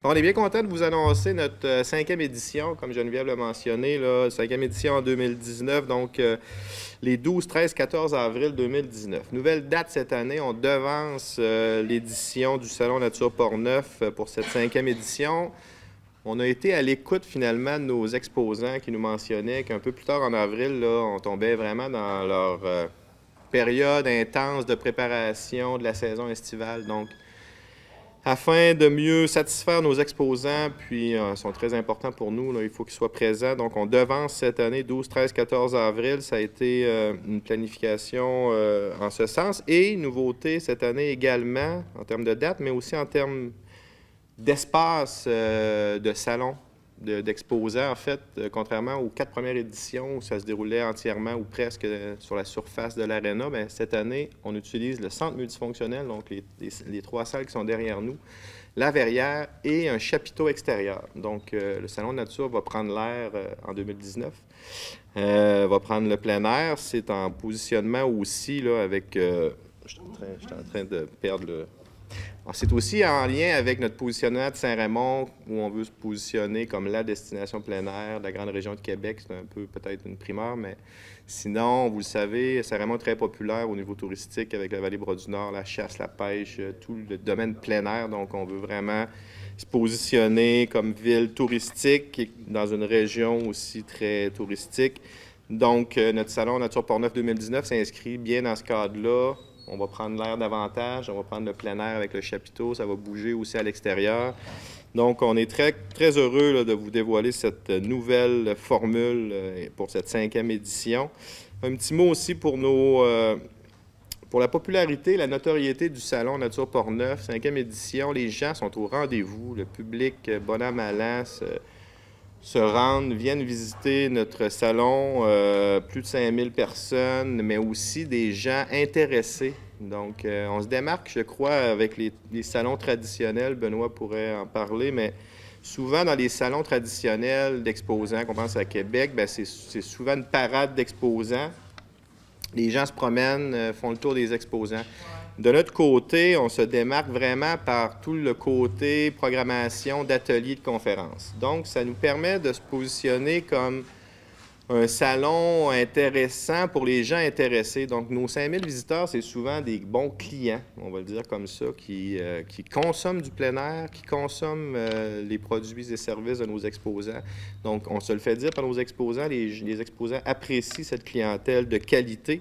On est bien content de vous annoncer notre cinquième édition, comme Geneviève l'a mentionné, là, cinquième édition en 2019, donc les 12, 13, 14 avril 2019. Nouvelle date cette année, on devance l'édition du Salon Nature Portneuf pour cette cinquième édition. On a été à l'écoute finalement de nos exposants qui nous mentionnaient qu'un peu plus tard en avril, là, on tombait vraiment dans leur période intense de préparation de la saison estivale. Donc, afin de mieux satisfaire nos exposants, puis ils sont très importants pour nous, là, il faut qu'ils soient présents. Donc, on devance cette année 12, 13, 14 avril. Ça a été une planification en ce sens. Et nouveauté cette année également, en termes de date, mais aussi en termes d'espace de salon, d'exposants, en fait, contrairement aux 4 premières éditions où ça se déroulait entièrement ou presque sur la surface de l'aréna, bien, cette année, on utilise le centre multifonctionnel, donc les 3 salles qui sont derrière nous, la verrière et un chapiteau extérieur. Donc, le Salon de nature va prendre l'air en 2019, va prendre le plein air. C'est en positionnement aussi, là, avec... je suis en train de perdre le... C'est aussi en lien avec notre positionnement de Saint-Raymond, où on veut se positionner comme la destination plein air de la grande région de Québec. C'est un peu peut-être une primeur, mais sinon, vous le savez, Saint-Raymond est très populaire au niveau touristique avec la vallée Bras-du-Nord, la chasse, la pêche, tout le domaine plein air. Donc, on veut vraiment se positionner comme ville touristique dans une région aussi très touristique. Donc, notre salon Nature Portneuf 2019 s'inscrit bien dans ce cadre-là. On va prendre l'air davantage, on va prendre le plein air avec le chapiteau, ça va bouger aussi à l'extérieur. Donc, on est très, très heureux là, de vous dévoiler cette nouvelle formule pour cette cinquième édition. Un petit mot aussi pour pour la popularité, la notoriété du Salon Nature Portneuf, cinquième édition. Les gens sont au rendez-vous, le public, bon an, mal an, se rendent, viennent visiter notre salon, plus de 5000 personnes, mais aussi des gens intéressés. Donc, on se démarque, je crois, avec les salons traditionnels. Benoît pourrait en parler, mais souvent dans les salons traditionnels d'exposants, qu'on pense à Québec, c'est souvent une parade d'exposants. Les gens se promènent, font le tour des exposants. De notre côté, on se démarque vraiment par tout le côté programmation d'ateliers de conférences. Donc, ça nous permet de se positionner comme un salon intéressant pour les gens intéressés. Donc, nos 5000 visiteurs, c'est souvent des bons clients, on va le dire comme ça, qui consomment du plein air, qui consomment les produits et services de nos exposants. Donc, on se le fait dire par nos exposants, les exposants apprécient cette clientèle de qualité.